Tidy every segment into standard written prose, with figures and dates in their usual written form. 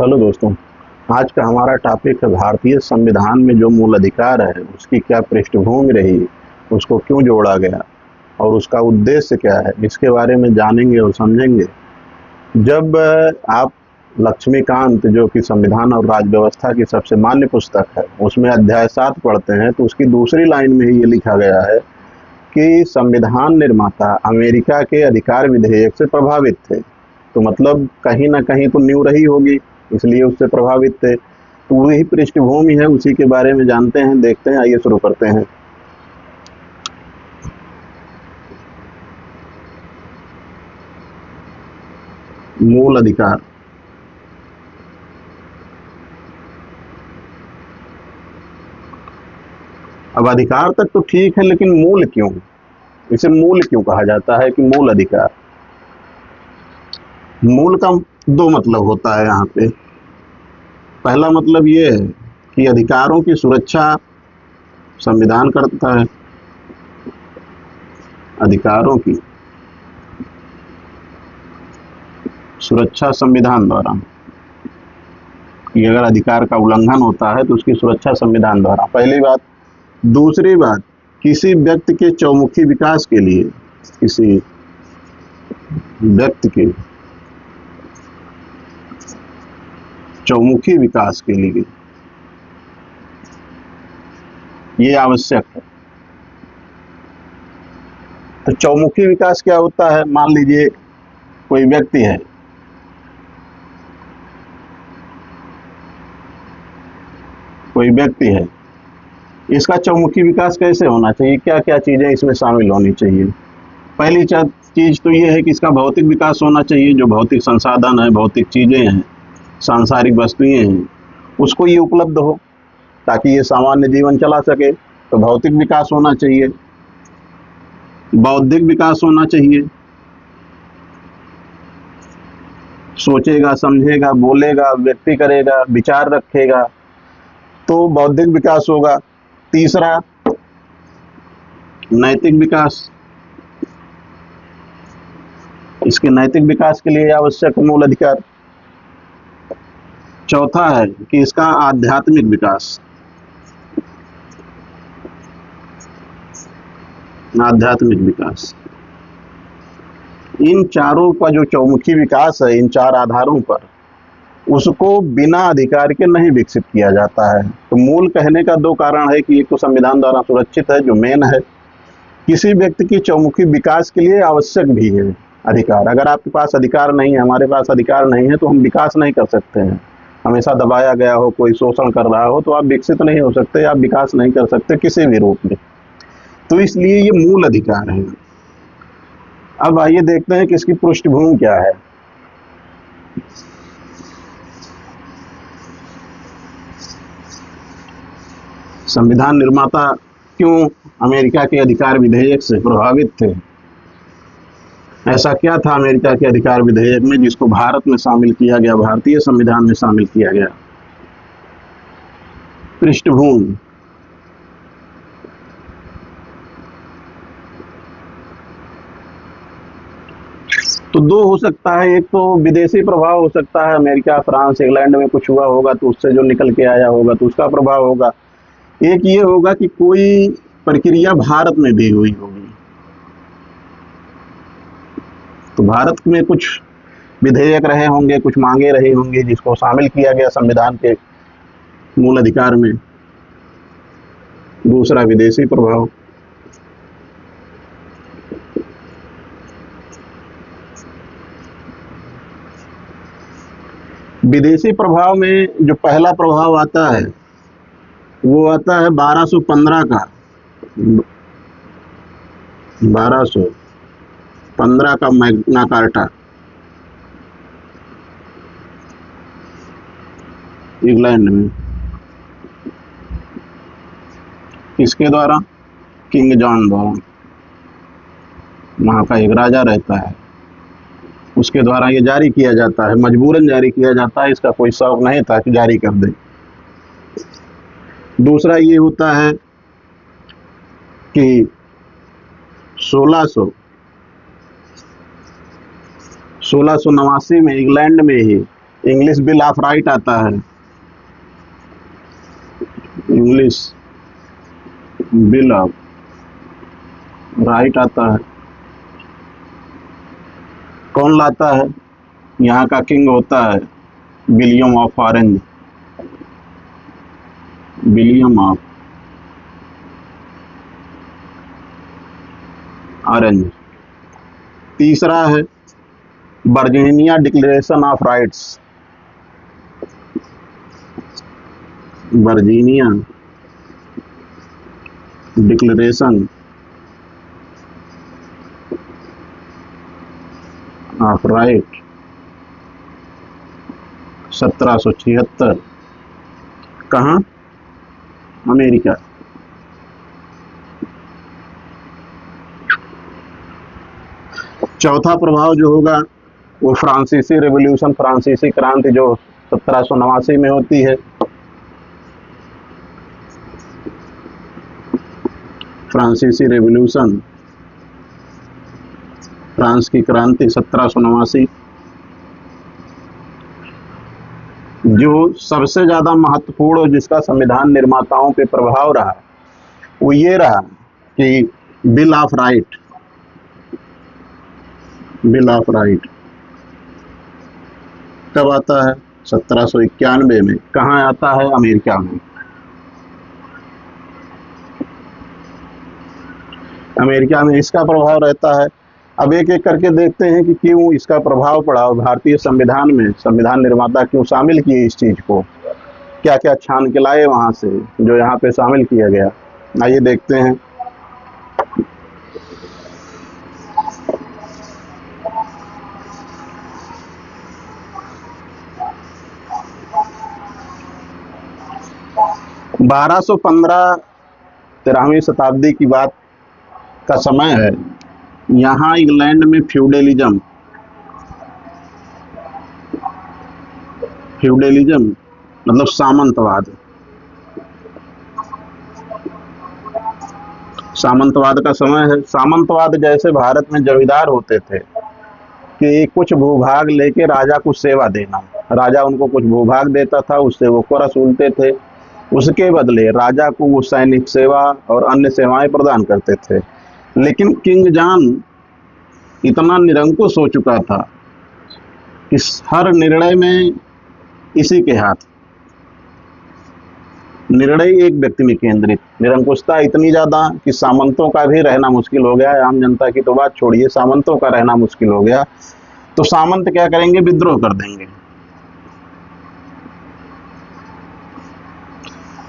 Hello दोस्तों। आज का हमारा टॉपिक है भारतीय संविधान में जो मूल अधिकार है उसकी क्या पृष्ठभूमि रही, उसको क्यों जोड़ा गया और उसका उद्देश्य क्या है, इसके बारे में जानेंगे और समझेंगे। जब आप लक्ष्मीकांत जो कि संविधान और राज्य व्यवस्था की सबसे मान्य पुस्तक है उसमें अध्याय 7 पढ़ते हैं तो उसकी दूसरी लाइन में ही ये लिखा गया है कि संविधान निर्माता अमेरिका के अधिकार विधेयक से प्रभावित थे। तो मतलब कहीं ना कहीं तो न्यू रही होगी, इसलिए उससे प्रभावित थे। तो वही पृष्ठभूमि है, उसी के बारे में जानते हैं, देखते हैं। आइए शुरू करते हैं। मूल अधिकार। अब अधिकार तक तो ठीक है, लेकिन मूल क्यों? इसे मूल क्यों कहा जाता है कि मूल अधिकार? मूल का दो मतलब होता है यहाँ पे। पहला मतलब ये है कि अधिकारों की सुरक्षा संविधान करता है। अधिकारों की सुरक्षा संविधान द्वारा, कि अगर अधिकार का उल्लंघन होता है तो उसकी सुरक्षा संविधान द्वारा, पहली बात। दूसरी बात, किसी व्यक्ति के चौमुखी विकास के लिए, किसी व्यक्ति के चौमुखी विकास के लिए ये आवश्यक है। तो चौमुखी विकास क्या होता है? मान लीजिए कोई व्यक्ति है, इसका चौमुखी विकास कैसे होना चाहिए? क्या क्या चीजें इसमें शामिल होनी चाहिए? पहली चीज तो ये है कि इसका भौतिक विकास होना चाहिए। जो भौतिक संसाधन है, भौतिक चीजें हैं, सांसारिक वस्तुएं हैं, उसको ये उपलब्ध हो ताकि ये सामान्य जीवन चला सके। तो भौतिक विकास होना चाहिए। बौद्धिक विकास होना चाहिए। सोचेगा, समझेगा, बोलेगा, व्यक्ति करेगा, विचार रखेगा, तो बौद्धिक विकास होगा। तीसरा, नैतिक विकास। इसके नैतिक विकास के लिए आवश्यक मूल अधिकार। चौथा है कि इसका आध्यात्मिक विकास। आध्यात्मिक विकास, इन चारों का जो चौमुखी विकास है, इन चार आधारों पर, उसको बिना अधिकार के नहीं विकसित किया जाता है। तो मूल कहने का दो कारण है कि एक तो संविधान द्वारा सुरक्षित है, जो मेन है। किसी व्यक्ति की चौमुखी विकास के लिए आवश्यक भी है अधिकार। अगर आपके पास अधिकार नहीं है, हमारे पास अधिकार नहीं है, तो हम विकास नहीं कर सकते हैं। हमेशा दबाया गया हो, कोई शोषण कर रहा हो, तो आप विकसित नहीं हो सकते, आप विकास नहीं कर सकते किसी भी रूप में। तो इसलिए ये मूल अधिकार है। अब आइए देखते हैं कि इसकी पृष्ठभूमि क्या है। संविधान निर्माता क्यों अमेरिका के अधिकार विधेयक से प्रभावित थे? ऐसा क्या था अमेरिका के अधिकार विधेयक में जिसको भारत में शामिल किया गया, भारतीय संविधान में शामिल किया गया? पृष्ठभूमि। तो दो हो सकता है। एक तो विदेशी प्रभाव हो सकता है, अमेरिका, फ्रांस, इंग्लैंड में कुछ हुआ होगा तो उससे जो निकल के आया होगा तो उसका प्रभाव होगा। एक ये होगा कि कोई प्रक्रिया भारत में भी हुई होगी, तो भारत में कुछ विधेयक रहे होंगे, कुछ मांगे रहे होंगे जिसको शामिल किया गया संविधान के मूल अधिकार में। दूसरा, विदेशी प्रभाव। विदेशी प्रभाव में जो पहला प्रभाव आता है वो आता है 1215 का। 1215 का मैग्ना कार्टा, इंग्लैंड में। किसके द्वारा? किंग जॉन द्वारा। वहाँ का एक राजा रहता है, उसके द्वारा ये जारी किया जाता है, मजबूरन जारी किया जाता है। इसका कोई शौक नहीं था कि जारी कर दे। दूसरा ये होता है कि 1689 में इंग्लैंड में ही इंग्लिश बिल ऑफ राइट आता है, इंग्लिश बिल ऑफ राइट आता है। कौन लाता है? यहाँ का किंग होता है William of orange, William of orange. तीसरा है Virginia declaration of rights, Virginia declaration of right 1776। कहाँ? अमेरिका। चौथा प्रभाव जो होगा वो फ्रांसीसी रेवोल्यूशन, फ्रांसीसी क्रांति जो 1789 में होती है। फ्रांसीसी रेवोल्यूशन, फ्रांस की क्रांति 1789। जो सबसे ज्यादा महत्वपूर्ण और जिसका संविधान निर्माताओं पे प्रभाव रहा वो ये रहा कि bill of right, bill of right कब आता है? 1791 में। कहाँ आता है? अमेरिका में। अमेरिका में इसका प्रभाव रहता है। अब एक एक करके देखते हैं कि क्यों इसका प्रभाव पड़ा और भारतीय संविधान में संविधान निर्माता क्यों शामिल किए इस चीज को, क्या क्या छान के लाए वहां से जो यहाँ पे शामिल किया गया। आइए देखते हैं। बारह सौ 13वीं शताब्दी की बात का समय है। यहाँ इंग्लैंड में फ्यूडलिज्म, फ्यूडलिज्म मतलब सामंतवाद, सामंतवाद का समय है। सामंतवाद जैसे भारत में जमींदार होते थे कि कुछ भूभाग लेके राजा को सेवा देना, राजा उनको कुछ भूभाग देता था, उससे वो कर वसूलते थे, उसके बदले राजा को वो सैनिक सेवा और अन्य सेवाएं प्रदान करते थे। लेकिन किंग जॉन इतना निरंकुश हो चुका था कि हर निर्णय में इसी के हाथ, निर्णय एक व्यक्ति में केंद्रित, निरंकुशता इतनी ज्यादा कि सामंतों का भी रहना मुश्किल हो गया। आम जनता की तो बात छोड़िए, सामंतों का रहना मुश्किल हो गया। तो सामंत क्या करेंगे? विद्रोह कर देंगे।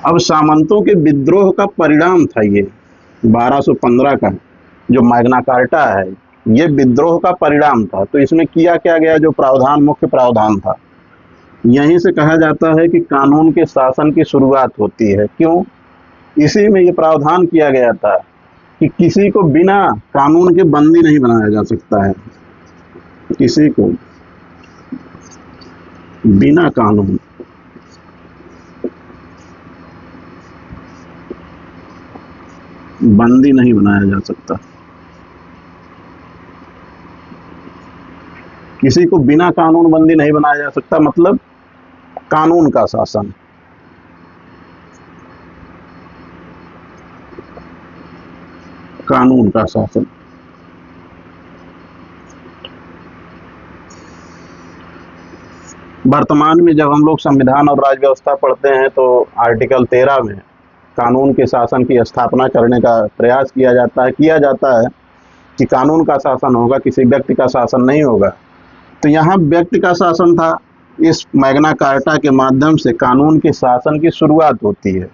अब सामंतों के विद्रोह का परिणाम था ये 1215 का जो मैग्ना कार्टा है, ये विद्रोह का परिणाम था। तो इसमें किया क्या गया? जो प्रावधान, मुख्य प्रावधान था, यहीं से कहा जाता है कि कानून के शासन की शुरुआत होती है। क्यों? इसी में ये प्रावधान किया गया था कि किसी को बिना कानून के बंदी नहीं बनाया जा सकता है, किसी को बिना कानून बंदी नहीं बनाया जा सकता, किसी को बिना कानून बंदी नहीं बनाया जा सकता। मतलब कानून का शासन, कानून का शासन। वर्तमान में जब हम लोग संविधान और राज्य व्यवस्था पढ़ते हैं तो आर्टिकल 13 में कानून के शासन की स्थापना करने का प्रयास किया जाता है कि कानून का शासन होगा, किसी व्यक्ति का शासन नहीं होगा। तो यहाँ व्यक्ति का शासन था। इस मैग्ना कार्टा के माध्यम से कानून के शासन की शुरुआत होती है।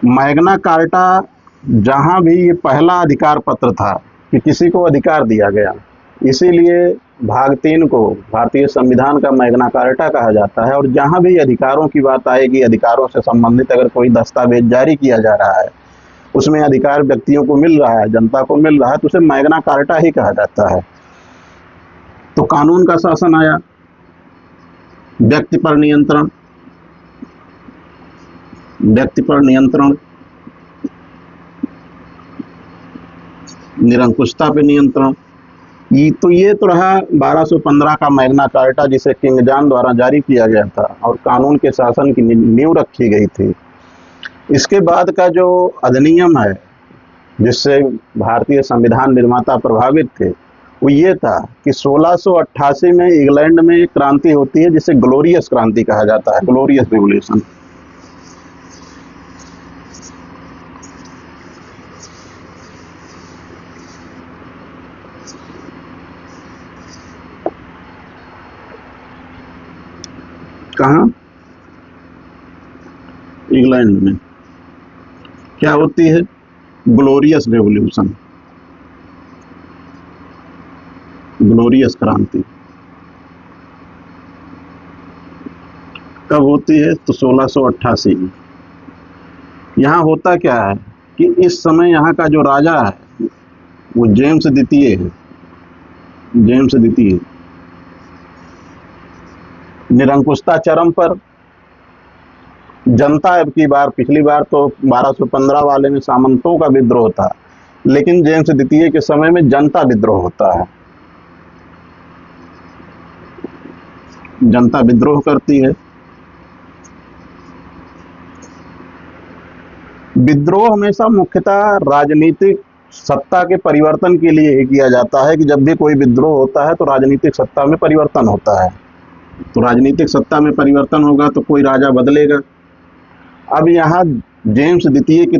मैग्ना कार्टा जहाँ भी ये पहला अधिकार पत्र था कि किसी को अधिकार दिया गया, इसीलिए भाग 3 को भारतीय संविधान का मैग्ना कार्टा कहा जाता है। और जहाँ भी अधिकारों की बात आएगी, अधिकारों से संबंधित अगर कोई दस्तावेज जारी किया जा रहा है, उसमें अधिकार व्यक्तियों को मिल रहा है, जनता को मिल रहा है, तो उसे मैग्ना कार्टा ही कहा जाता है। तो कानून का शासन आया, व्यक्ति पर नियंत्रण, व्यक्ति पर नियंत्रण, निरंकुशता पे नियंत्रण, ये तो रहा 1215 का मैग्ना कार्टा, जिसे किंग जॉन द्वारा जारी किया गया था और कानून के शासन की नींव रखी गई थी। इसके बाद का जो अधिनियम है जिससे भारतीय संविधान निर्माता प्रभावित थे, वो ये था कि 1688 में इंग्लैंड में एक क्रांति होती है जिसे ग्लोरियस क्रांति कहा जाता है, ग्लोरियस रिवॉल्यूशन। कहाँ? इंग्लैंड में क्या होती है? ग्लोरियस रेवोल्यूशन, ग्लोरियस क्रांति। कब होती है? तो 1688 में। यहाँ होता क्या है कि इस समय यहाँ का जो राजा है वो जेम्स द्वितीय है। जेम्स द्वितीय निरंकुशता चरम पर। जनता अब की बार, पिछली बार तो 1215 वाले में सामंतों का विद्रोह था, लेकिन जेम्स द्वितीय के समय में जनता विद्रोह होता है। जनता विद्रोह करती है। विद्रोह हमेशा मुख्यतः राजनीतिक सत्ता के परिवर्तन के लिए ही किया जाता है कि जब भी कोई विद्रोह होता है तो राजनीतिक सत्ता में परिवर्तन होता है। तो राजनीतिक सत्ता में परिवर्तन होगा तो कोई राजा बदलेगा। अब यहाँ जेम्स द्वितीय की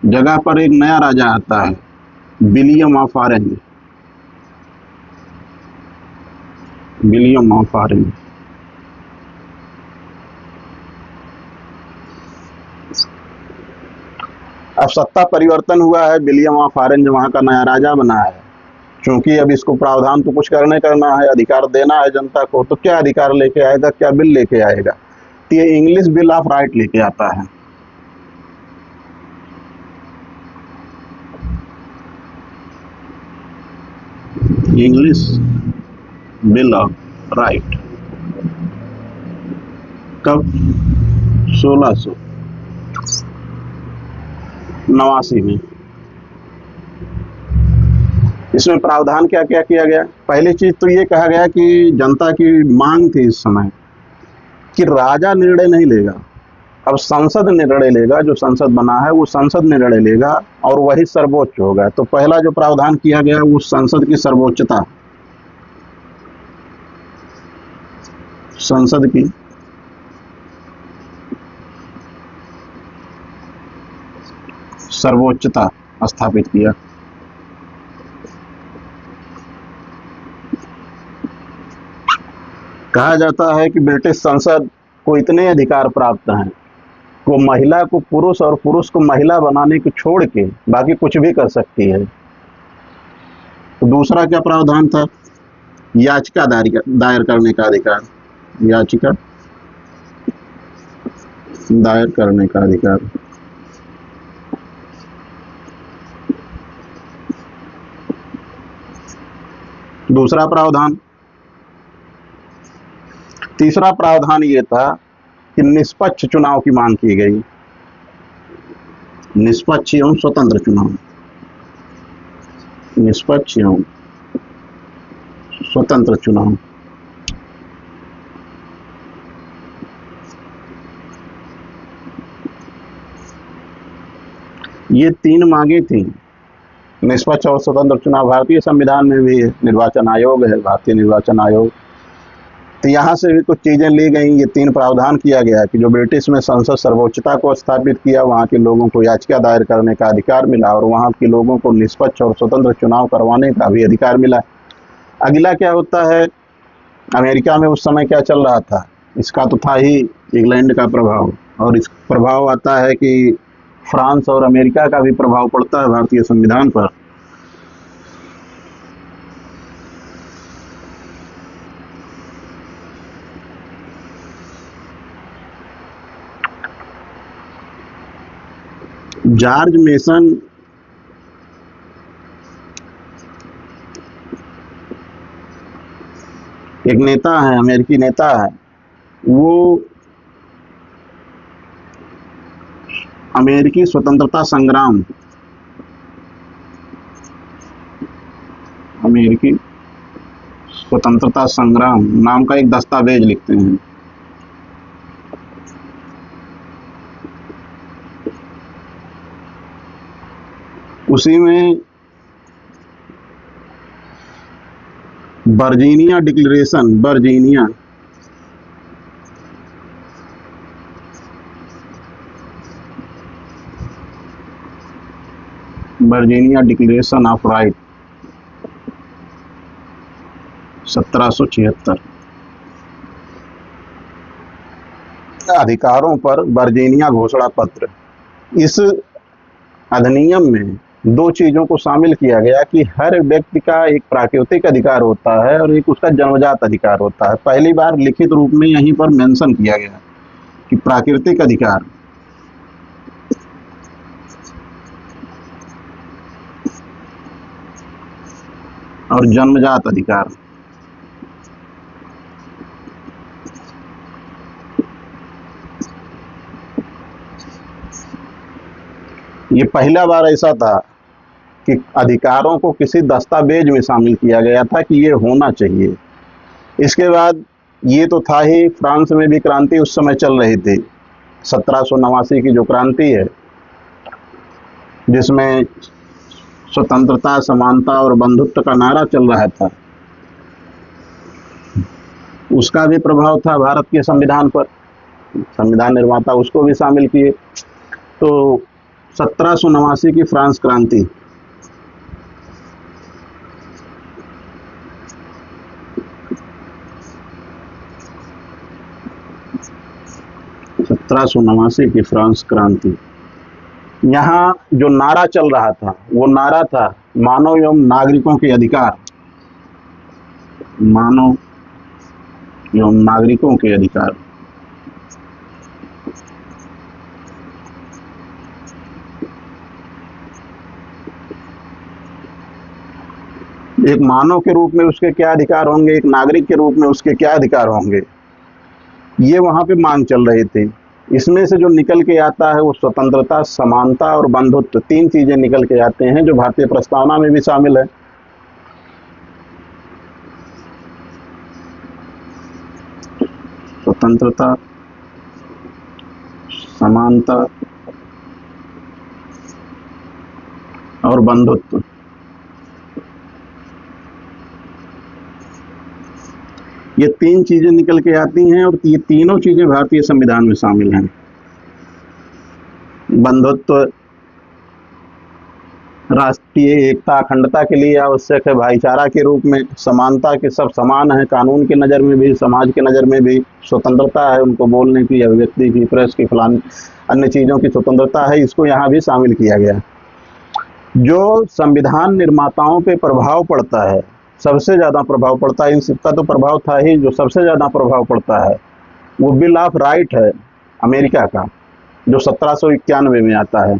जगह पर एक नया राजा आता है, William of orange. William of orange अब सत्ता परिवर्तन हुआ है, विलियम ऑफ ऑरेंज वहां का नया राजा बना है। क्योंकि अब इसको प्रावधान तो कुछ करना है, अधिकार देना है जनता को, तो क्या अधिकार लेके आएगा, क्या बिल लेके आएगा? तो ये इंग्लिश बिल ऑफ राइट लेके आता है। English bill of right. कब? 1689 में। इसमें प्रावधान क्या क्या किया गया? पहली चीज तो ये कहा गया कि जनता की मांग थी इस समय कि राजा निर्णय नहीं लेगा, अब संसद निर्णय लेगा। जो संसद बना है वो संसद निर्णय लेगा और वही सर्वोच्च होगा। तो पहला जो प्रावधान किया गया वो संसद की सर्वोच्चता, संसद की सर्वोच्चता स्थापित किया। कहा जाता है कि ब्रिटिश संसद को इतने अधिकार प्राप्त हैं, वो महिला को पुरुष और पुरुष को महिला बनाने को छोड़ के बाकी कुछ भी कर सकती है। तो दूसरा क्या प्रावधान था? याचिका दायर करने का अधिकार। याचिका दायर करने का अधिकार। दूसरा प्रावधान। तीसरा प्रावधान ये था कि निष्पक्ष चुनाव की मांग की गई। निष्पक्ष एवं स्वतंत्र चुनाव। निष्पक्ष एवं स्वतंत्र चुनाव। ये तीन मांगे थी। निष्पक्ष और स्वतंत्र चुनाव भारतीय संविधान में भी है, निर्वाचन आयोग है, भारतीय निर्वाचन आयोग। तो यहाँ से भी कुछ चीजें ली गई। ये तीन प्रावधान किया गया कि जो ब्रिटिश में संसद सर्वोच्चता को स्थापित किया, वहाँ के लोगों को याचिका दायर करने का अधिकार मिला और वहाँ के लोगों को निष्पक्ष और स्वतंत्र चुनाव करवाने का भी अधिकार मिला। अगला क्या होता है? अमेरिका में उस समय क्या चल रहा था? इसका तो था ही इंग्लैंड का प्रभाव, और इस प्रभाव आता है कि फ्रांस और अमेरिका का भी प्रभाव पड़ता है भारतीय संविधान पर। जॉर्ज मेसन एक नेता है, अमेरिकी नेता है। वो अमेरिकी स्वतंत्रता संग्राम, अमेरिकी स्वतंत्रता संग्राम नाम का एक दस्तावेज लिखते हैं। उसी में Virginia declaration, Virginia declaration of right 1776, अधिकारों पर वर्जीनिया घोषणा पत्र। इस अधिनियम में दो चीजों को शामिल किया गया कि हर व्यक्ति का एक प्राकृतिक अधिकार होता है और एक उसका जन्मजात अधिकार होता है। पहली बार लिखित रूप में यहीं पर मेंशन किया गया कि प्राकृतिक अधिकार और जन्मजात अधिकार। ये पहला बार ऐसा था कि अधिकारों को किसी दस्तावेज में शामिल किया गया था कि ये होना चाहिए। इसके बाद ये तो था ही, फ्रांस में भी क्रांति उस समय चल रही थी, 1789 की जो क्रांति है, जिसमें स्वतंत्रता, समानता और बंधुत्व का नारा चल रहा था, उसका भी प्रभाव था भारत के संविधान पर। संविधान निर्माता उसको भी शामिल किए। तो 1789 की फ्रांस क्रांति, की फ्रांस क्रांति, यहाँ जो नारा चल रहा था वो नारा था मानव एवं नागरिकों के अधिकार, मानव एवं नागरिकों के अधिकार। एक मानव के रूप में उसके क्या अधिकार होंगे, एक नागरिक के रूप में उसके क्या अधिकार होंगे, ये वहां पे मांग चल रही थी। इसमें से जो निकल के आता है वो स्वतंत्रता, समानता और बंधुत्व, तीन चीजें निकल के आते हैं जो भारतीय प्रस्तावना में भी शामिल है। स्वतंत्रता, समानता और बंधुत्व, ये तीन चीजें निकल के आती हैं और ये तीनों चीजें भारतीय संविधान में शामिल हैं। बंधुत्व राष्ट्रीय एकता, अखंडता के लिए आवश्यक है, भाईचारा के रूप में। समानता के सब समान है, कानून की नज़र में भी, समाज की नज़र में भी। स्वतंत्रता है उनको बोलने की, अभिव्यक्ति की, प्रेस की, फलान अन्य चीज़ों की स्वतंत्रता है, इसको यहाँ भी शामिल किया गया। जो संविधान निर्माताओं पे प्रभाव पड़ता है, सबसे ज़्यादा प्रभाव पड़ता है, इन सबका तो प्रभाव था ही, जो सबसे ज़्यादा प्रभाव पड़ता है वो बिल ऑफ राइट है अमेरिका का, जो 1791 में आता है।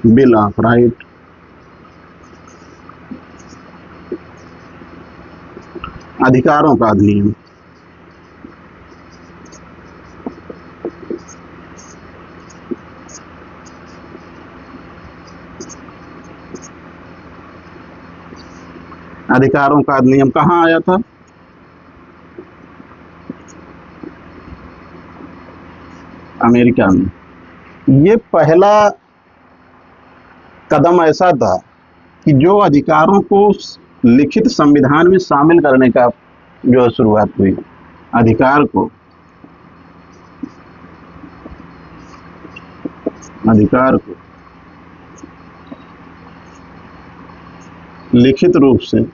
बिल ऑफ राइट, अधिकारों का अधिनियम। अधिकारों का अधिनियम कहाँ आया था? अमेरिका में। ये पहला कदम ऐसा था कि जो अधिकारों को लिखित संविधान में शामिल करने का जो शुरुआत हुई, अधिकार को लिखित रूप से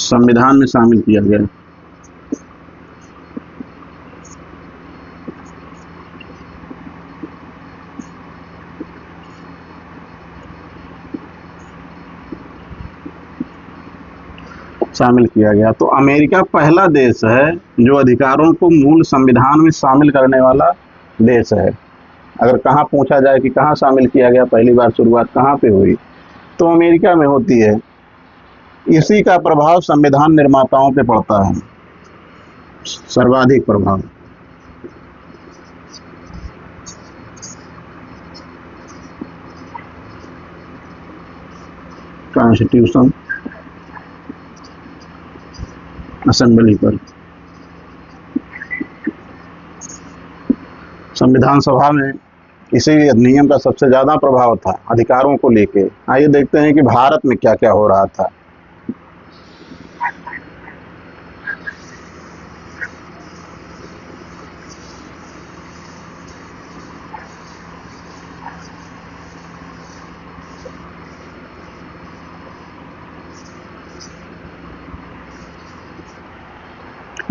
संविधान में शामिल किया गया। तो अमेरिका पहला देश है जो अधिकारों को मूल संविधान में शामिल करने वाला देश है। अगर कहाँ पूछा जाए कि कहाँ शामिल किया गया, पहली बार शुरुआत कहाँ पे हुई, तो अमेरिका में होती है। इसी का प्रभाव संविधान निर्माताओं पे पड़ता है, सर्वाधिक प्रभाव। कॉन्स्टिट्यूशन असेंबली पर, संविधान सभा में इसी अधिनियम का सबसे ज्यादा प्रभाव था अधिकारों को लेके। आइए देखते हैं कि भारत में क्या क्या हो रहा था।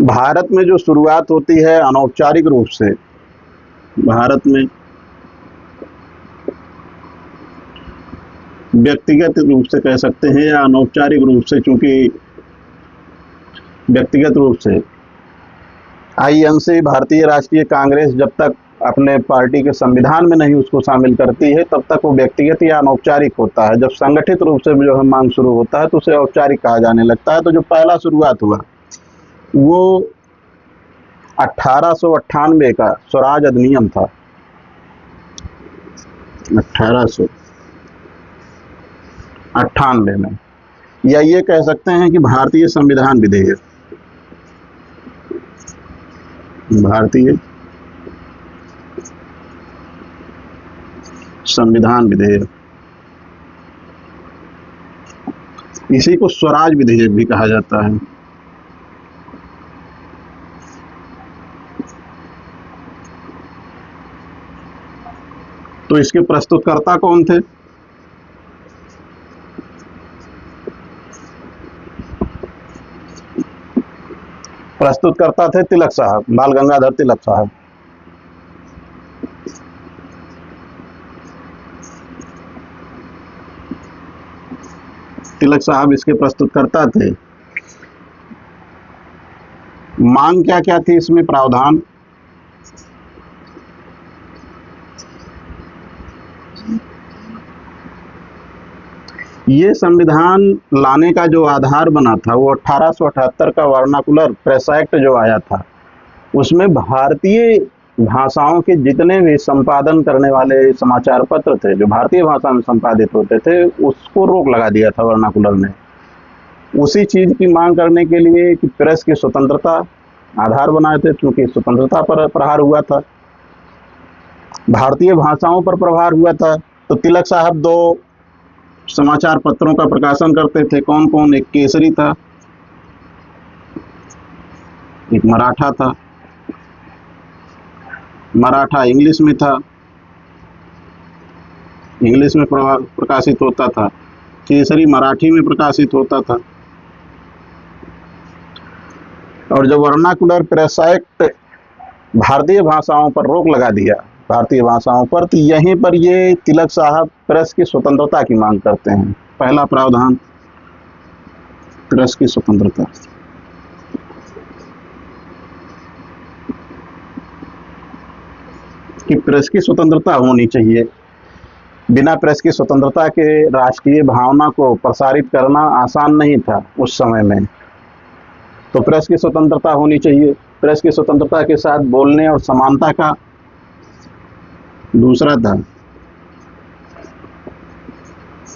भारत में जो शुरुआत होती है अनौपचारिक रूप से, भारत में व्यक्तिगत रूप से कह सकते हैं या अनौपचारिक रूप से, चूंकि व्यक्तिगत रूप से आईएनसी भारतीय राष्ट्रीय कांग्रेस जब तक अपने पार्टी के संविधान में नहीं उसको शामिल करती है तब तक वो व्यक्तिगत या अनौपचारिक होता है। जब संगठित रूप से जो है मांग शुरू होता है तो उसे औपचारिक कहा जाने लगता है। तो जो पहला शुरुआत हुआ वो 1898 का स्वराज अधिनियम था। 1898 में, या ये कह सकते हैं कि भारतीय संविधान विधेयक, भारतीय संविधान विधेयक, इसी को स्वराज विधेयक भी कहा जाता है। तो इसके प्रस्तुतकर्ता कौन थे? प्रस्तुतकर्ता थे तिलक साहब, बाल गंगाधर तिलक साहब। तिलक साहब इसके प्रस्तुतकर्ता थे। मांग क्या क्या थी इसमें? प्रावधान, ये संविधान लाने का जो आधार बना था वो 1878 का वर्नाकुलर प्रेस एक्ट जो आया था, उसमें भारतीय भाषाओं के जितने भी संपादन करने वाले समाचार पत्र थे जो भारतीय भाषा में संपादित होते थे उसको रोक लगा दिया था वर्नाकुलर ने। उसी चीज की मांग करने के लिए कि प्रेस की स्वतंत्रता आधार बनाए थे, क्योंकि स्वतंत्रता पर प्रहार हुआ था, भारतीय भाषाओं पर प्रहार हुआ था। तो तिलक साहब दो समाचार पत्रों का प्रकाशन करते थे। कौन कौन? एक केसरी था, एक मराठा था। मराठा इंग्लिश में था, इंग्लिश में प्रकाशित होता था। केसरी मराठी में प्रकाशित होता था। और जब वर्नाकुलर प्रेस एक्ट भारतीय भाषाओं पर रोक लगा दिया, भारतीय भाषाओं पर, तो यहीं पर ये तिलक साहब प्रेस की स्वतंत्रता की मांग करते हैं। पहला प्रावधान, प्रेस की स्वतंत्रता। कि प्रेस की स्वतंत्रता होनी चाहिए। बिना प्रेस की स्वतंत्रता के राष्ट्रीय भावना को प्रसारित करना आसान नहीं था उस समय में। तो प्रेस की स्वतंत्रता होनी चाहिए। प्रेस की स्वतंत्रता के साथ बोलने और समानता का दूसरा था,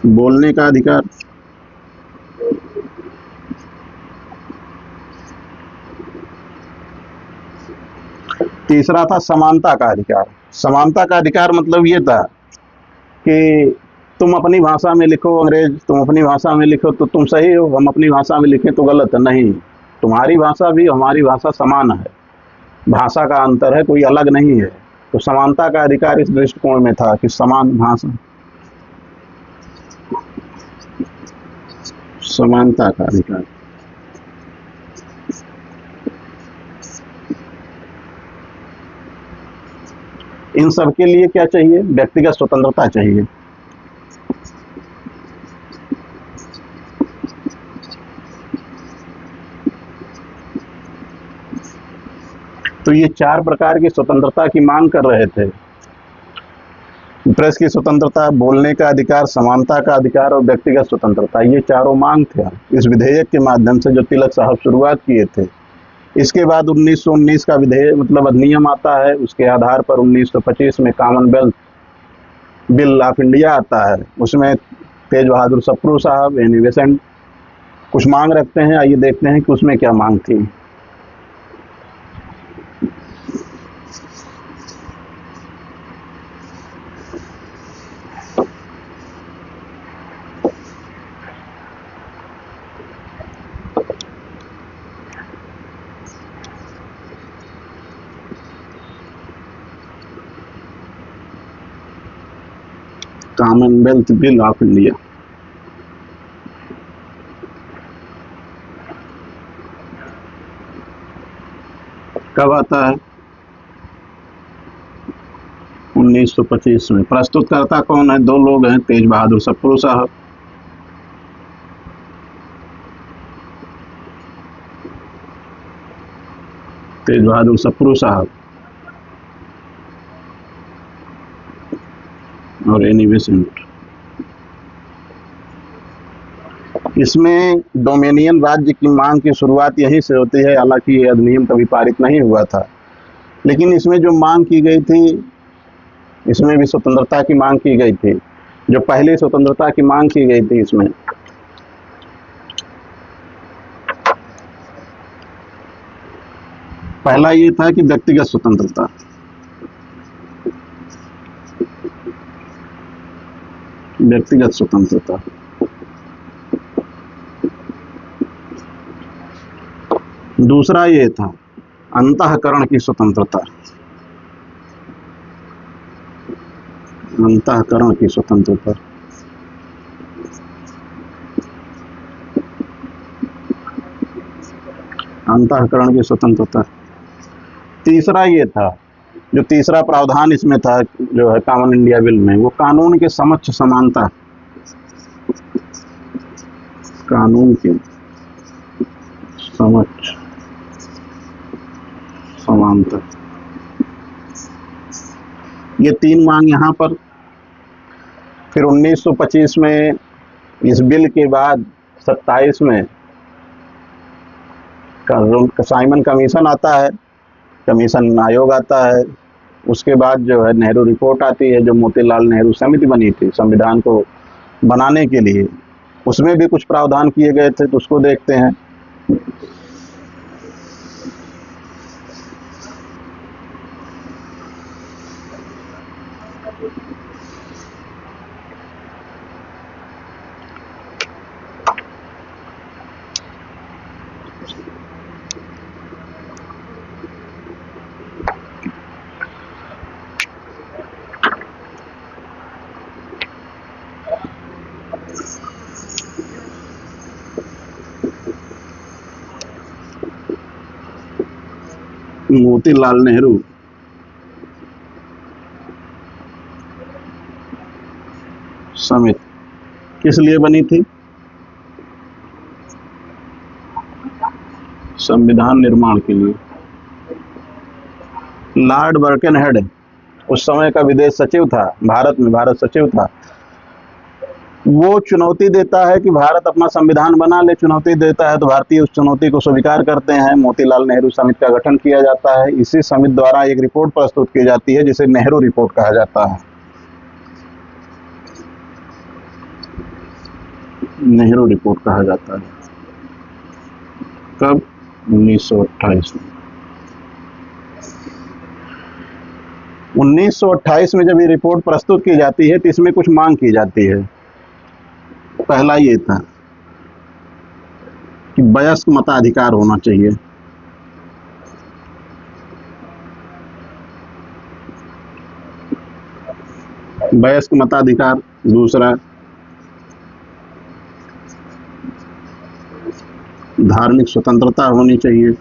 बोलने का अधिकार। तीसरा था समानता का अधिकार। समानता का अधिकार मतलब ये था कि तुम अपनी भाषा में लिखो अंग्रेज, तुम अपनी भाषा में लिखो तो तुम सही हो, हम अपनी भाषा में लिखें तो गलत है। नहीं, तुम्हारी भाषा भी हमारी भाषा समान है, भाषा का अंतर है, कोई अलग नहीं है। तो समानता का अधिकार इस दृष्टिकोण में था कि समान भाषा, समानता का अधिकार। इन सब के लिए क्या चाहिए? व्यक्तिगत स्वतंत्रता चाहिए। तो ये चार प्रकार की स्वतंत्रता की मांग कर रहे थे। प्रेस की स्वतंत्रता, बोलने का अधिकार, समानता का अधिकार और व्यक्तिगत स्वतंत्रता, ये चारों मांग थे इस विधेयक के माध्यम से जो तिलक साहब शुरुआत किए थे। इसके बाद 1919 का विधेयक मतलब अधिनियम आता है, उसके आधार पर 1925 में कॉमनवेल्थ बिल ऑफ इंडिया आता है। उसमें तेज बहादुर सप्रू साहब, एनी बेसेंट कुछ मांग रखते हैं। आइए देखते हैं कि उसमें क्या मांग थी। कॉमनवेल्थ बिल ऑफ इंडिया कब आता है? 1925 में। प्रस्तुतकर्ता कौन है? दो लोग हैं, तेज बहादुर सप्रू साहब तेज बहादुर सप्रू साहब और एनी बेसेंट। इसमें डोमिनियन राज्य की मांग की शुरुआत यहीं से होती है। हालांकि ये अधिनियम कभी पारित नहीं हुआ था, लेकिन इसमें जो मांग की गई थी, इसमें भी स्वतंत्रता की मांग की गई थी। जो पहली स्वतंत्रता की मांग की गई थी, इसमें पहला ये था कि व्यक्तिगत स्वतंत्रता। व्यक्तिगत स्वतंत्रता। दूसरा ये था अंतःकरण की स्वतंत्रता। अंतःकरण की स्वतंत्रता। अंतःकरण की स्वतंत्रता। तीसरा ये था, जो तीसरा प्रावधान इसमें था जो है कॉमन इंडिया बिल में, वो कानून के समक्ष समानता। कानून के समक्ष समानता। ये तीन मांग यहाँ पर। फिर 1925 में इस बिल के बाद 27 में साइमन कमीशन आता है, कमीशन आयोग आता है। उसके बाद जो है नेहरू रिपोर्ट आती है, जो मोतीलाल नेहरू समिति बनी थी संविधान को बनाने के लिए। उसमें भी कुछ प्रावधान किए गए थे, तो उसको देखते हैं। मोतीलाल नेहरू समिति किस लिए बनी थी? संविधान निर्माण के लिए। लॉर्ड बर्केनहेड उस समय का विदेश सचिव था, भारत में भारत सचिव था। वो चुनौती देता है कि भारत अपना संविधान बना ले। चुनौती देता है तो भारतीय उस चुनौती को स्वीकार करते हैं। मोतीलाल नेहरू समिति का गठन किया जाता है। इसी समिति द्वारा एक रिपोर्ट प्रस्तुत की जाती है, जिसे नेहरू रिपोर्ट कहा जाता है। नेहरू रिपोर्ट कहा जाता है। कब? 1928 में। 1928 में जब ये रिपोर्ट प्रस्तुत की जाती है तो इसमें कुछ मांग की जाती है। पहला ये था कि वयस्क मताधिकार होना चाहिए। वयस्क मताधिकार। दूसरा, धार्मिक स्वतंत्रता होनी चाहिए।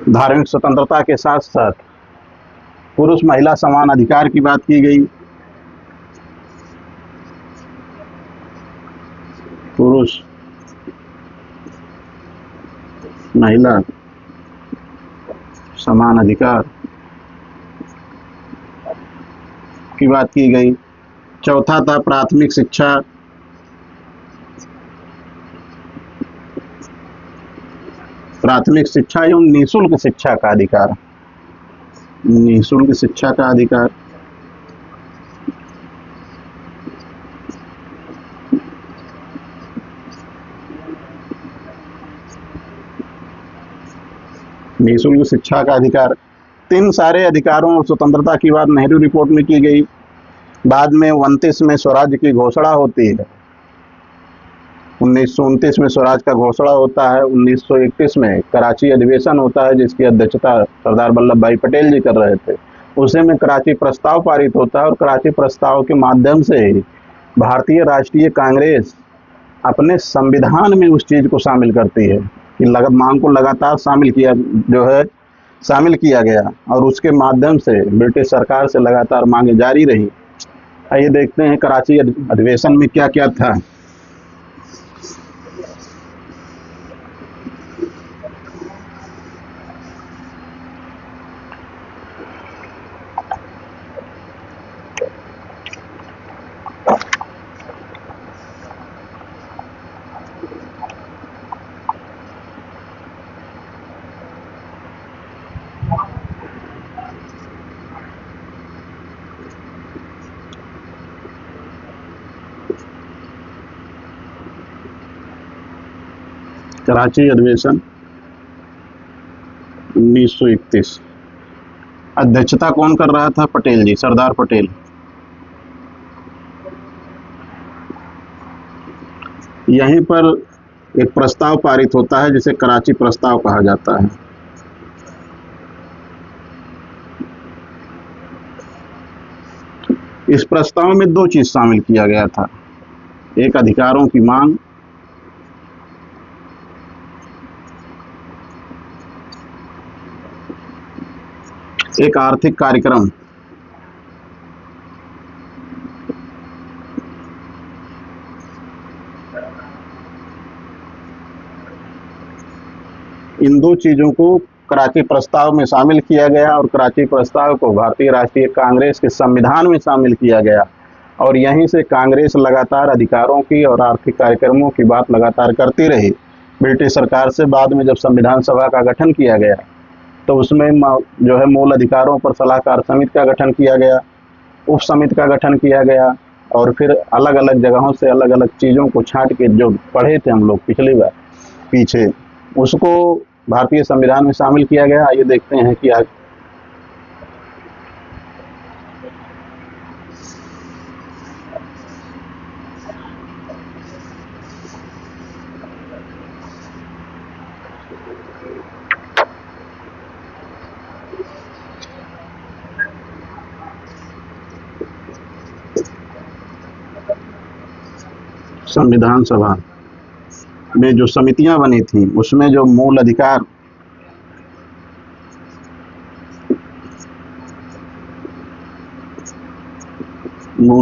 धार्मिक स्वतंत्रता के साथ साथ पुरुष महिला समान अधिकार की बात की गई। पुरुष महिला समान अधिकार की बात की गई। चौथा था प्राथमिक शिक्षा, प्राथमिक शिक्षा एवं निःशुल्क शिक्षा का अधिकार, निःशुल्क शिक्षा का अधिकार। निःशुल्क शिक्षा का अधिकार। तीन सारे अधिकारों और स्वतंत्रता की बात नेहरू रिपोर्ट में की गई। बाद में 29 में स्वराज की घोषणा होती है, 1929 में स्वराज का घोषणा होता है। 1931 में कराची अधिवेशन होता है जिसकी अध्यक्षता सरदार वल्लभ भाई पटेल जी कर रहे थे। उसे में कराची प्रस्ताव पारित होता है और कराची प्रस्ताव के माध्यम से भारतीय राष्ट्रीय कांग्रेस अपने संविधान में उस चीज को शामिल करती है कि मांग को लगातार शामिल किया गया और उसके माध्यम से ब्रिटिश सरकार से लगातार मांगे जारी रही। आइए देखते हैं कराची अधिवेशन में क्या क्या था। कराची अधिवेशन 1931। अध्यक्षता कौन कर रहा था? पटेल जी, सरदार पटेल। यहीं पर एक प्रस्ताव पारित होता है जिसे कराची प्रस्ताव कहा जाता है। इस प्रस्ताव में दो चीज शामिल किया गया था, एक अधिकारों की मांग, एक आर्थिक कार्यक्रम। इन दो चीजों को कराची प्रस्ताव में शामिल किया गया और कराची प्रस्ताव को भारतीय राष्ट्रीय कांग्रेस के संविधान में शामिल किया गया और यहीं से कांग्रेस लगातार अधिकारों की और आर्थिक कार्यक्रमों की बात लगातार करती रही। ब्रिटिश सरकार से बाद में जब संविधान सभा का गठन किया गया तो उसमें जो है मूल अधिकारों पर सलाहकार समिति का गठन किया गया, उप समिति का गठन किया गया और फिर अलग अलग जगहों से अलग अलग चीज़ों को छांट के जो पढ़े थे हम लोग पिछली बार पीछे, उसको भारतीय संविधान में शामिल किया गया। आइए देखते हैं कि आज संविधान सभा में जो समितियां बनी थी उसमें जो मूल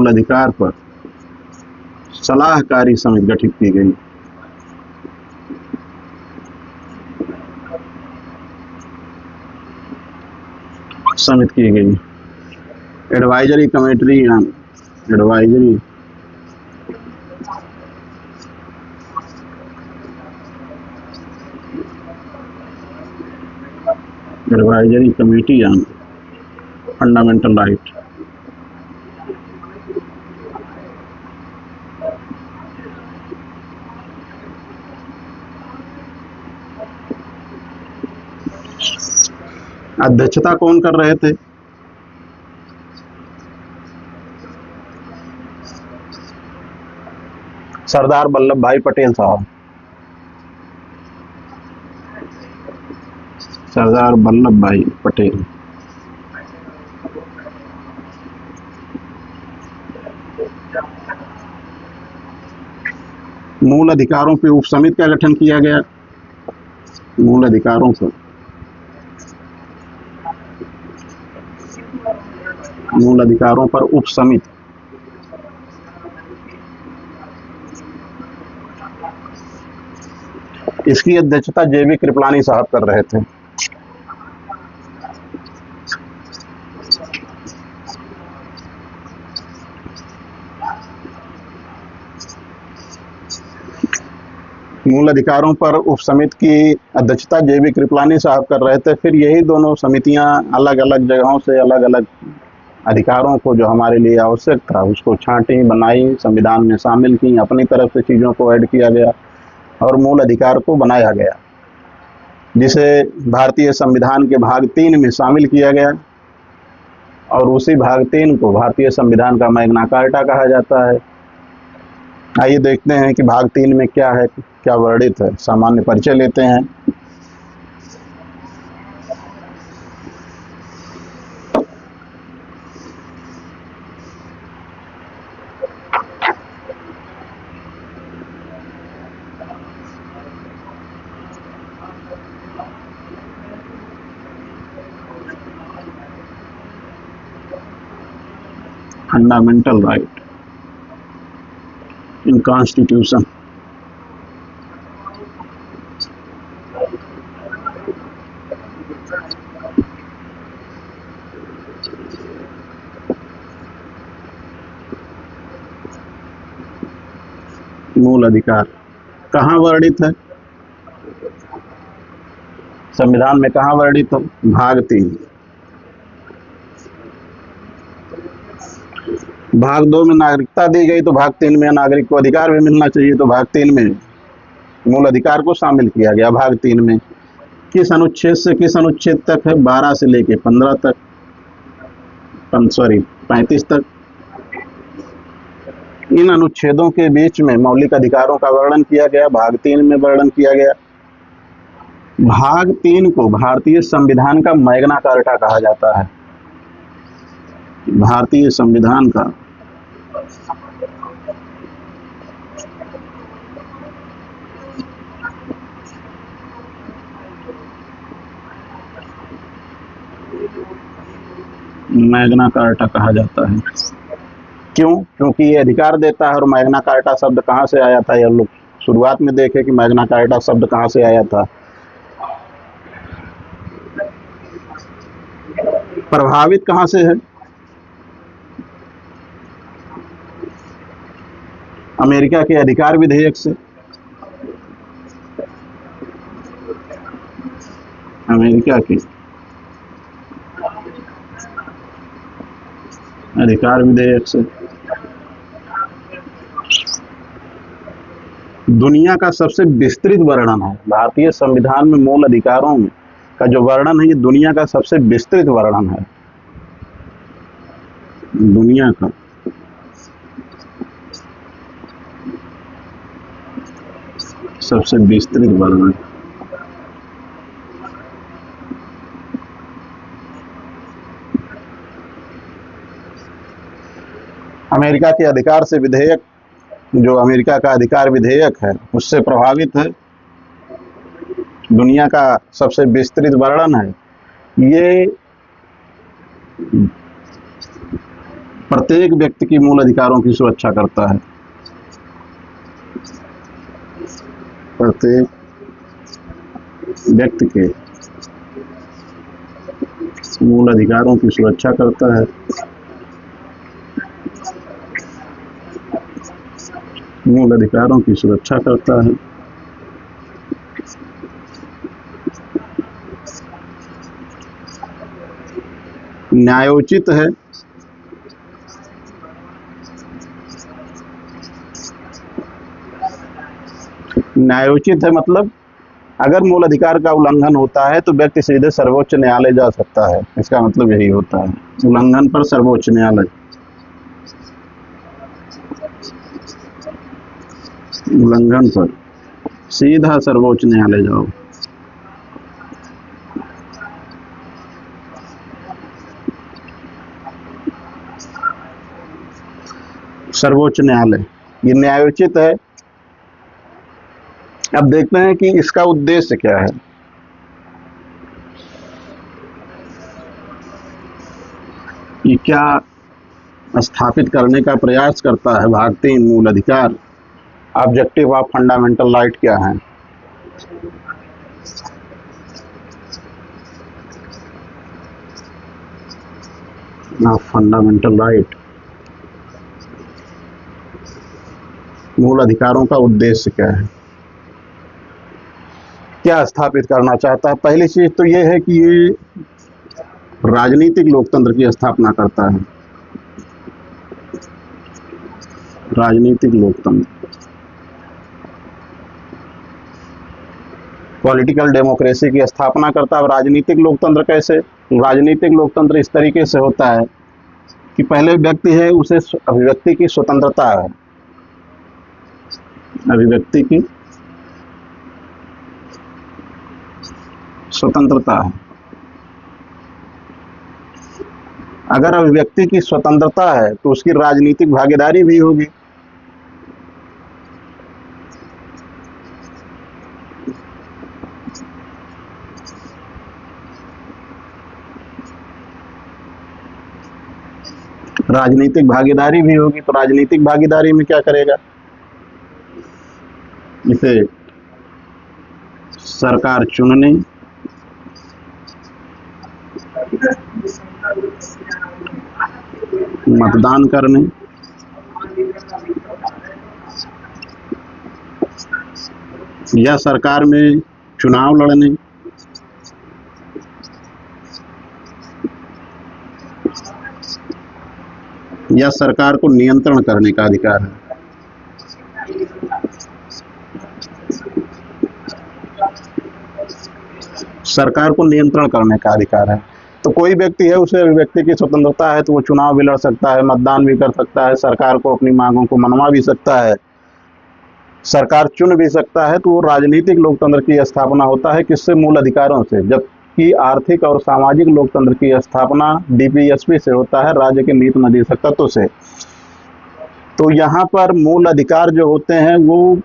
अधिकार पर सलाहकारी समिति गठित की गई। समिति की गई advisory committee advisory committee on fundamental right. अध्यक्षता कौन कर रहे थे? सरदार वल्लभ भाई पटेल साहब। सरदार वल्लभ भाई पटेल। मूल अधिकारों पे उप समिति का गठन किया गया। मूल अधिकारों पर उप समिति। इसकी अध्यक्षता जेबी कृपलानी साहब कर रहे थे। मूल अधिकारों पर उप समिति की अध्यक्षता JB कृपलानी साहब कर रहे थे। फिर यही दोनों समितियां अलग अलग जगहों से अलग अलग अधिकारों को जो हमारे लिए आवश्यक था उसको छांटी, बनाई, संविधान में शामिल की, अपनी तरफ से चीज़ों को ऐड किया गया और मूल अधिकार को बनाया गया, जिसे भारतीय संविधान के भाग 3 में शामिल किया गया और उसी भाग 3 को भारतीय संविधान का मैग्ना कार्टा कहा जाता है। आइए देखते हैं कि भाग 3 में क्या है, क्या वर्णित है। सामान्य परिचय लेते हैं। Fundamental right in constitution. मूल अधिकार कहाँ वर्णित है? संविधान में कहाँ वर्णित है? भाग 3। भाग 2 में नागरिकता दी गई तो भाग 3 में नागरिक को अधिकार भी मिलना चाहिए, तो भाग 3 में मूल अधिकार को शामिल किया गया। भाग 3 में किस अनुच्छेद से किस अनुच्छेद तक है? 12 से लेके 15 तक, 35 तक। इन अनुच्छेदों के बीच में मौलिक अधिकारों का वर्णन किया गया, भाग 3 में वर्णन किया गया। भाग 3 को भारतीय संविधान का मैग्ना कार्टा कहा जाता है। भारतीय संविधान का मैग्ना कार्टा कहा जाता है। क्यों? क्योंकि ये अधिकार देता है। और मैग्ना कार्टा शब्द कहाँ से आया था? ये लोग शुरुआत में देखे कि मैग्ना कार्टा शब्द कहाँ से आया था। प्रभावित कहाँ से है? अमेरिका के अधिकार विधेयक से। अमेरिका के अधिकार विधेयक से। दुनिया का सबसे विस्तृत वर्णन है भारतीय संविधान में मूल अधिकारों में का जो वर्णन है, ये दुनिया का सबसे विस्तृत वर्णन है। दुनिया का सबसे विस्तृत वर्णन। अमेरिका के अधिकार से विधेयक, जो अमेरिका का अधिकार विधेयक है उससे प्रभावित है। दुनिया का सबसे विस्तृत वर्णन है। ये प्रत्येक व्यक्ति की मूल अधिकारों की सुरक्षा करता है। प्रत्येक व्यक्ति के मूल अधिकारों की सुरक्षा करता है। मूल अधिकारों की सुरक्षा करता है। न्यायोचित है। न्यायोचित है मतलब अगर मूल अधिकार का उल्लंघन होता है तो व्यक्ति सीधे सर्वोच्च न्यायालय जा सकता है। इसका मतलब यही होता है, उल्लंघन पर सर्वोच्च न्यायालय। उल्लंघन पर सीधा सर्वोच्च न्यायालय जाओ। सर्वोच्च न्यायालय ये न्यायोचित है। अब देखते हैं कि इसका उद्देश्य क्या है। ये क्या स्थापित करने का प्रयास करता है? भाग 3 मूल अधिकार। ऑब्जेक्टिव ऑफ फंडामेंटल राइट क्या है? फंडामेंटल राइट, मूल अधिकारों का उद्देश्य क्या है? क्या स्थापित करना चाहता है? पहली चीज तो ये है कि ये राजनीतिक लोकतंत्र की स्थापना करता है। राजनीतिक लोकतंत्र, पॉलिटिकल डेमोक्रेसी की स्थापना करता है। राजनीतिक लोकतंत्र कैसे? राजनीतिक लोकतंत्र इस तरीके से होता है कि पहले व्यक्ति है, उसे अभिव्यक्ति की स्वतंत्रता है, अभिव्यक्ति की स्वतंत्रता है। अगर अभिव्यक्ति की स्वतंत्रता है तो उसकी राजनीतिक भागीदारी भी होगी। राजनीतिक भागीदारी भी होगी। तो राजनीतिक भागीदारी में क्या करेगा? इसे सरकार चुनने, मतदान करने, या सरकार में चुनाव लड़ने, या सरकार को नियंत्रण करने का अधिकार है। सरकार को नियंत्रण करने का अधिकार है। तो कोई व्यक्ति है, उसे अभिव्यक्ति की स्वतंत्रता है, तो वो चुनाव भी लड़ सकता है, मतदान भी कर सकता है, सरकार को अपनी मांगों को मनवा भी सकता है, सरकार चुन भी सकता है। तो वो राजनीतिक लोकतंत्र की स्थापना होता है। किससे? मूल अधिकारों से। जबकि आर्थिक और सामाजिक लोकतंत्र की स्थापना डीपीएसपी से होता है, राज्य के नीति निर्देशक तत्व से। तो यहाँ पर मूल अधिकार जो होते हैं वो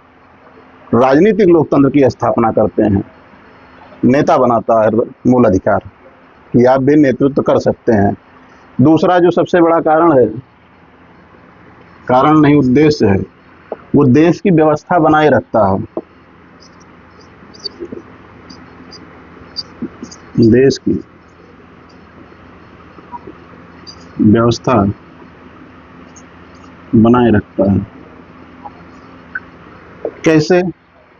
राजनीतिक लोकतंत्र की स्थापना करते हैं। नेता बनाता है मूल अधिकार कि आप भी नेतृत्व कर सकते हैं। दूसरा जो सबसे बड़ा कारण है, कारण नहीं उद्देश्य है, वो देश की व्यवस्था बनाए रखता है। देश की व्यवस्था बनाए रखता है। कैसे?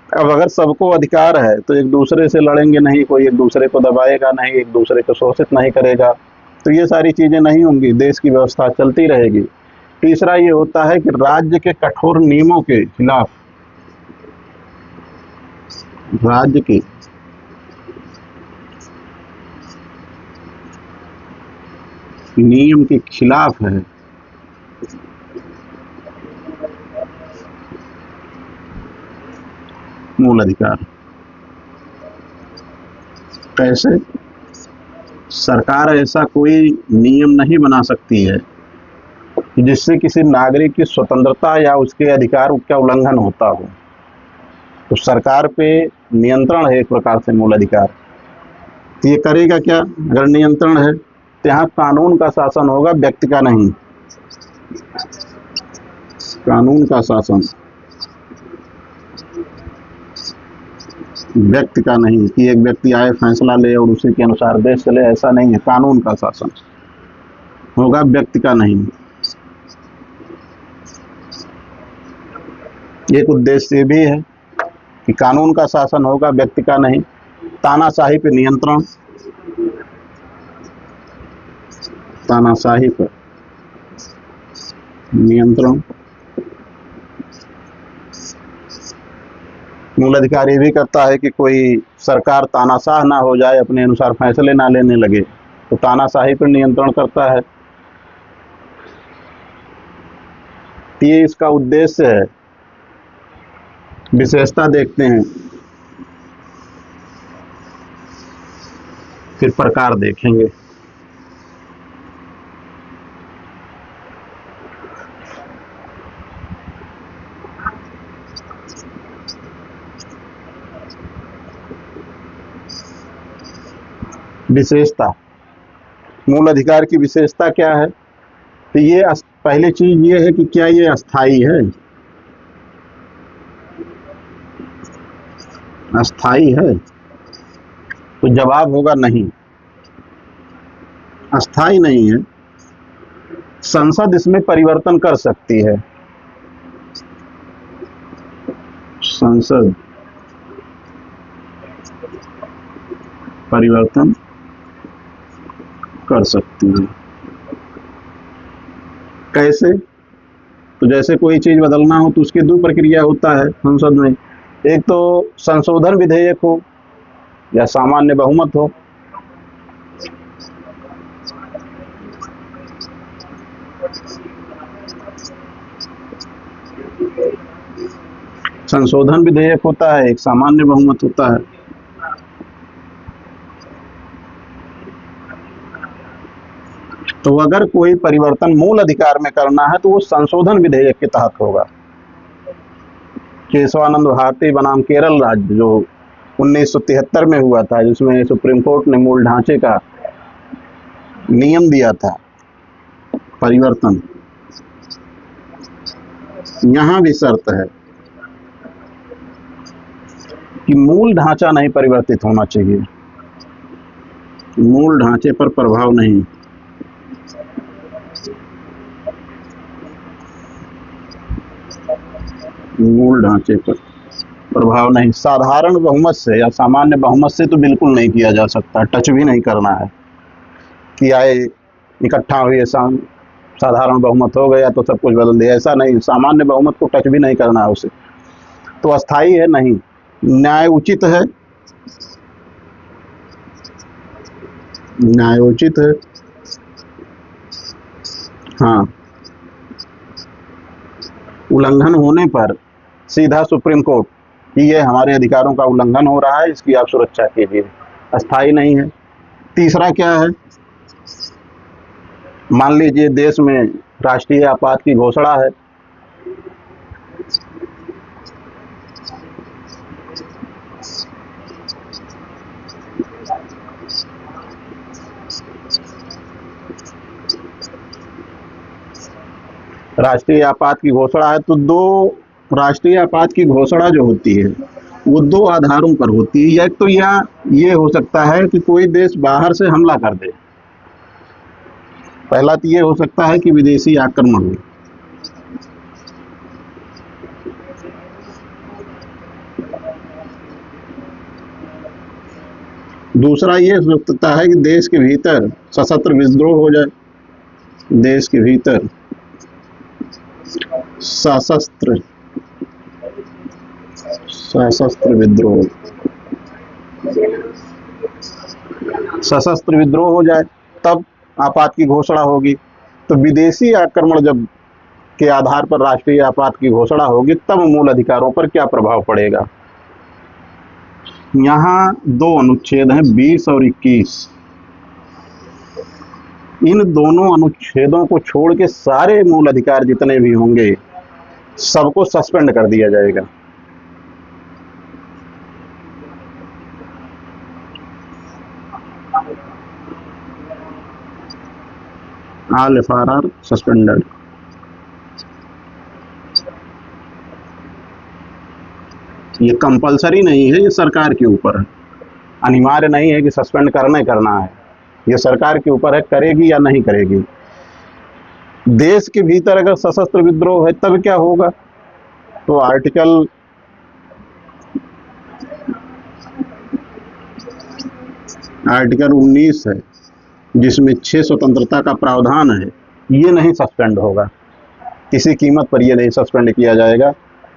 अब अगर सबको अधिकार है तो एक दूसरे से लड़ेंगे नहीं, कोई एक दूसरे को दबाएगा नहीं, एक दूसरे को शोषित नहीं करेगा, तो ये सारी चीजें नहीं होंगी, देश की व्यवस्था चलती रहेगी। तीसरा ये होता है कि राज्य के कठोर नियमों के खिलाफ, राज्य के नियम के खिलाफ है मूल अधिकार। कैसे? सरकार ऐसा कोई नियम नहीं बना सकती है जिससे किसी नागरिक की स्वतंत्रता या उसके अधिकार का उल्लंघन होता हो। तो सरकार पे नियंत्रण है एक प्रकार से मूल अधिकार। तो ये करेगा क्या? अगर नियंत्रण है तो यहाँ कानून का शासन होगा, व्यक्ति का नहीं। कानून का शासन व्यक्ति का नहीं कि एक व्यक्ति आए फैसला ले और उसी के अनुसार देश चले, ऐसा नहीं है। कानून का शासन होगा, व्यक्ति का नहीं। एक उद्देश्य भी है कि कानून का शासन होगा, व्यक्ति का नहीं। तानाशाही पे नियंत्रण, तानाशाही पर नियंत्रण। मूल अधिकार ये भी करता है कि कोई सरकार तानाशाह ना हो जाए, अपने अनुसार फैसले ना लेने लगे, तो तानाशाही पर नियंत्रण करता है। ये इसका उद्देश्य है। विशेषता देखते हैं, फिर प्रकार देखेंगे। विशेषता, मूल अधिकार की विशेषता क्या है? तो ये पहली चीज ये है कि क्या ये अस्थाई है? अस्थाई है? तो जवाब होगा नहीं, अस्थाई नहीं है। संसद इसमें परिवर्तन कर सकती है। संसद परिवर्तन कर सकती है। कैसे? तो जैसे कोई चीज बदलना हो तो उसकी दो प्रक्रिया होता है संसद में, एक तो संशोधन विधेयक हो या सामान्य बहुमत हो। संशोधन विधेयक होता है, एक सामान्य बहुमत होता है। तो अगर कोई परिवर्तन मूल अधिकार में करना है तो वो संशोधन विधेयक के तहत होगा। केशवानंद भारती बनाम केरल राज्य जो 1973 में हुआ था, जिसमें सुप्रीम कोर्ट ने मूल ढांचे का नियम दिया था परिवर्तन, यहां भी शर्त है कि मूल ढांचा नहीं परिवर्तित होना चाहिए, मूल ढांचे पर प्रभाव नहीं। मूल ढांचे पर प्रभाव नहीं। साधारण बहुमत से या सामान्य बहुमत से तो बिल्कुल नहीं किया जा सकता, टच भी नहीं करना है कि आए इकट्ठा हुए साधारण बहुमत हो गया तो सब कुछ बदल दिया, ऐसा नहीं। सामान्य बहुमत को टच भी नहीं करना है उसे, तो अस्थाई है नहीं। न्याय उचित है, न्याय उचित है, हाँ। उल्लंघन होने पर सीधा सुप्रीम कोर्ट कि ये हमारे अधिकारों का उल्लंघन हो रहा है, इसकी आप सुरक्षा कीजिए, अस्थाई नहीं है। तीसरा क्या है? मान लीजिए देश में राष्ट्रीय आपात की घोषणा है, राष्ट्रीय आपात की घोषणा है, तो दो राष्ट्रीय आपात की घोषणा जो होती है वो दो आधारों पर होती है। एक तो ये हो सकता है कि कोई देश बाहर से हमला कर दे, पहला तो ये हो सकता है कि विदेशी आक्रमण हो। दूसरा ये हो सकता है कि देश के भीतर सशस्त्र विद्रोह हो जाए, देश के भीतर सशस्त्र विद्रोह, सशस्त्र विद्रोह हो जाए तब आपात की घोषणा होगी। तो विदेशी आक्रमण जब के आधार पर राष्ट्रीय आपात की घोषणा होगी तब मूल अधिकारों पर क्या प्रभाव पड़ेगा। यहाँ दो अनुच्छेद हैं 20 और 21। इन दोनों अनुच्छेदों को छोड़ के सारे मूल अधिकार जितने भी होंगे सबको सस्पेंड कर दिया जाएगा। All FRR suspended. ये कंपलसरी नहीं है, ये सरकार के ऊपर है, अनिवार्य नहीं है कि सस्पेंड करना है, ये सरकार के ऊपर है करेगी या नहीं करेगी। देश के भीतर अगर सशस्त्र विद्रोह है तब क्या होगा? तो आर्टिकल 19 है जिसमें 6 स्वतंत्रता का प्रावधान है, ये नहीं सस्पेंड होगा, किसी कीमत पर ये नहीं सस्पेंड किया जाएगा,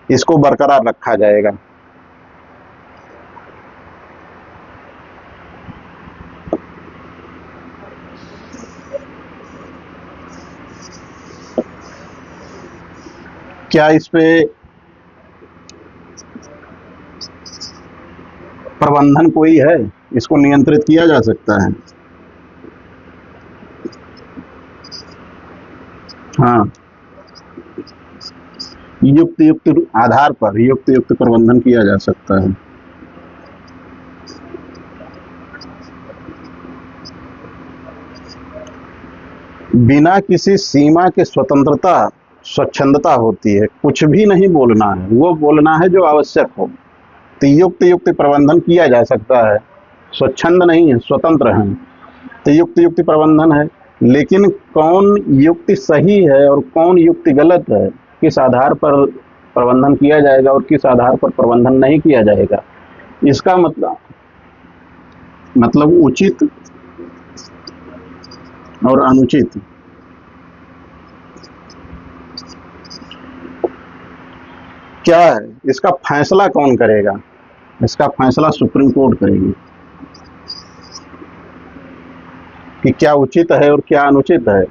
इसको बरकरार रखा जाएगा। क्या इस पे प्रबंधन कोई है? इसको नियंत्रित किया जा सकता है? हाँ, युक्त आधार पर युक्त प्रबंधन किया जा सकता है। बिना किसी सीमा के स्वतंत्रता स्वच्छंदता होती है, कुछ भी नहीं बोलना है, वो बोलना है जो आवश्यक हो। तो युक्त प्रबंधन किया जा सकता है, स्वच्छंद नहीं है, स्वतंत्र है, तो युक्त प्रबंधन है। लेकिन कौन युक्ति सही है और कौन युक्ति गलत है, किस आधार पर प्रबंधन किया जाएगा और किस आधार पर प्रबंधन नहीं किया जाएगा, इसका मतलब मतलब उचित और अनुचित। क्या है इसका फैसला कौन करेगा? इसका फैसला सुप्रीम कोर्ट करेगी कि क्या उचित है और क्या अनुचित है।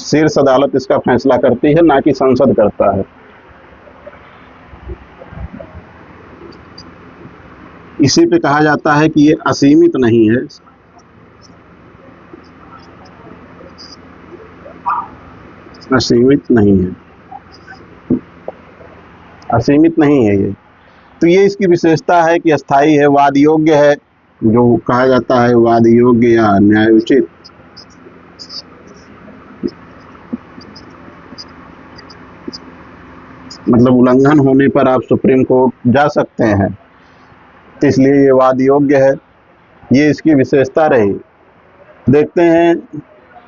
शीर्ष अदालत इसका फैसला करती है, ना कि संसद करता है। इसी पे कहा जाता है कि ये असीमित नहीं है, असीमित नहीं है, असीमित नहीं है ये। तो ये इसकी विशेषता है कि अस्थाई है, वाद योग्य है, जो कहा जाता है वाद योग्य या न्यायोचित। मतलब उल्लंघन होने पर आप सुप्रीम कोर्ट जा सकते हैं, इसलिए ये वाद योग्य है। ये इसकी विशेषता रही। देखते हैं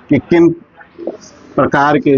कि किन प्रकार के